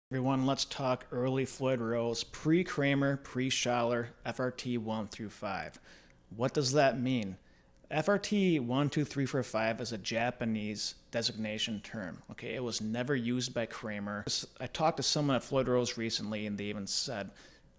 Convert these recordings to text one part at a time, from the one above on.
Everyone, let's talk early Floyd rows, Pre-Kramer, Pre-Schaller, FRT-1 through 5. What does that mean? FRT-1, 2, 3, 4, 5 is a Japanese designation term. Okay, it was never used by Kramer. I talked to someone at Floyd rows recently, and they even said,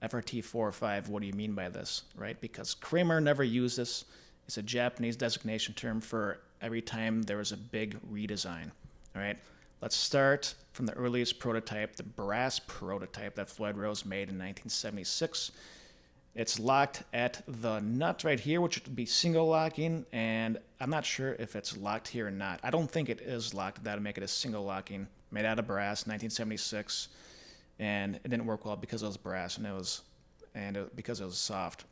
FRT-4 or 5, what do you mean by this? Right? Because Kramer never used this. It's a Japanese designation term for every time there was a big redesign. All right. Let's start from the earliest prototype, the brass prototype that Floyd Rose made in 1976. It's locked at the nut right here, which would be single locking, and I'm not sure if it's locked here or not. I don't think it is locked. That would make it a single locking, made out of brass, 1976, and it didn't work well because it was brass because it was soft.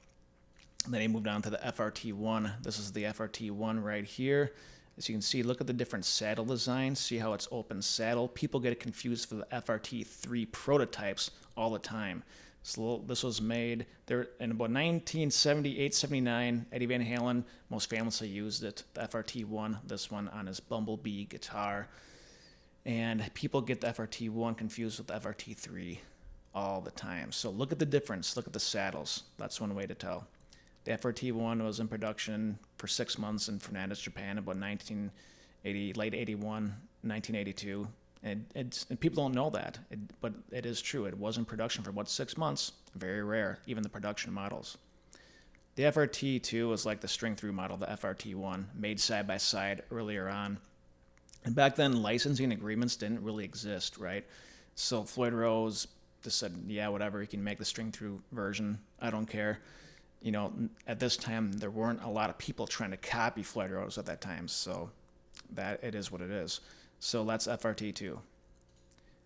And then he moved on to the FRT-1. This is the FRT-1 right here. As you can see, look at the different saddle designs. See how it's open saddle. People get confused for the FRT-3 prototypes all the time. So this was made there in about 1978, 79. Eddie Van Halen most famously used it, the FRT-1, this one on his Bumblebee guitar. And people get the FRT-1 confused with the FRT-3 all the time. So look at the difference. Look at the saddles. That's one way to tell. The FRT-1 was in production for 6 months in Fernandez, Japan, about 1980, late 81, 1982. And people don't know that, but it is true. It was in production for about 6 months. Very rare, even the production models. The FRT-2 was like the string-through model, the FRT-1, made side by side earlier on. And back then, licensing agreements didn't really exist, right? So Floyd Rose just said, yeah, whatever, you can make the string-through version. I don't care. You know, at this time, there weren't a lot of people trying to copy Floyd Rose at that time, so that it is what it is. So that's FRT-2.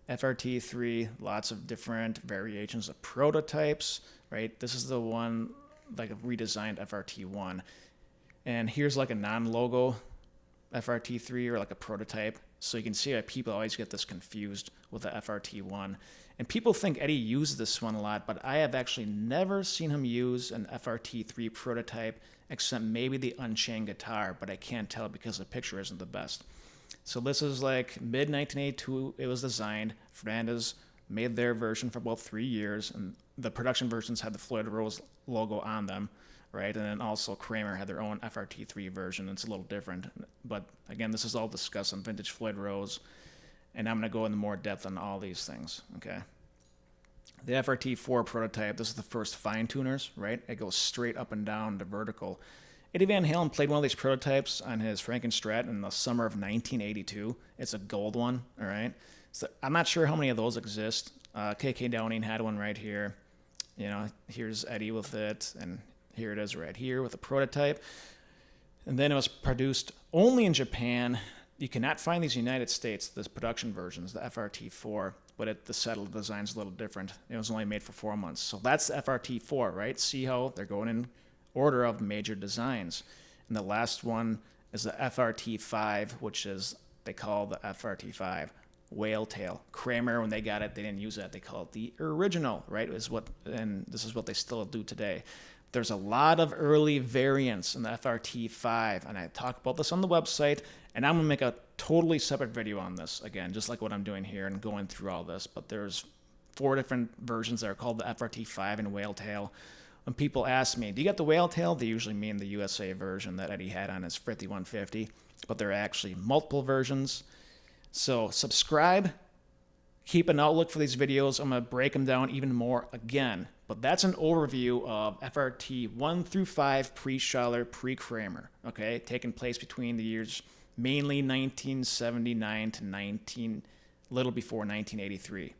FRT-3, lots of different variations of prototypes, right? This is the one, like a redesigned FRT-1. And here's like a non-logo FRT-3 or like a prototype. So you can see how people always get this confused with the FRT-1. And people think Eddie used this one a lot, but I have actually never seen him use an FRT-3 prototype except maybe the Unchained guitar, but I can't tell because the picture isn't the best. So this is like mid-1982 it was designed. Fernandez made their version for about 3 years, and the production versions had the Floyd Rose logo on them, right? And then also Kramer had their own FRT-3 version. It's a little different. But again, this is all discussed on Vintage Floyd Rose, and I'm going to go into more depth on all these things, okay? The FRT-4 prototype, this is the first fine tuners, right? It goes straight up and down to vertical. Eddie Van Halen played one of these prototypes on his Frankenstrat in the summer of 1982. It's a gold one, all right? So I'm not sure how many of those exist. KK Downing had one right here. You know, here's Eddie with it, and here it is right here with a prototype. And then it was produced only in Japan. You cannot find these in the United States, the production versions, the FRT-4, but the saddle design's a little different. It was only made for 4 months. So that's the FRT-4, right? See how they're going in order of major designs. And the last one is the FRT-5, which is, they call the FRT-5 whale tail. Kramer, when they got it, they didn't use that. They call it the original, right? And this is what they still do today. There's a lot of early variants in the FRT-5, and I talk about this on the website, and I'm going to make a totally separate video on this, again, just like what I'm doing here and going through all this. But there's 4 different versions that are called the FRT-5 and whale tail. When people ask me, do you get the whale tail? They usually mean the USA version that Eddie had on his 5150, but there are actually multiple versions. So subscribe, keep an outlook for these videos. I'm going to break them down even more again. But that's an overview of FRT-1 through 5 Pre-Schaller, Pre-Kramer, okay? Taking place between the years mainly 1979 to little before 1983.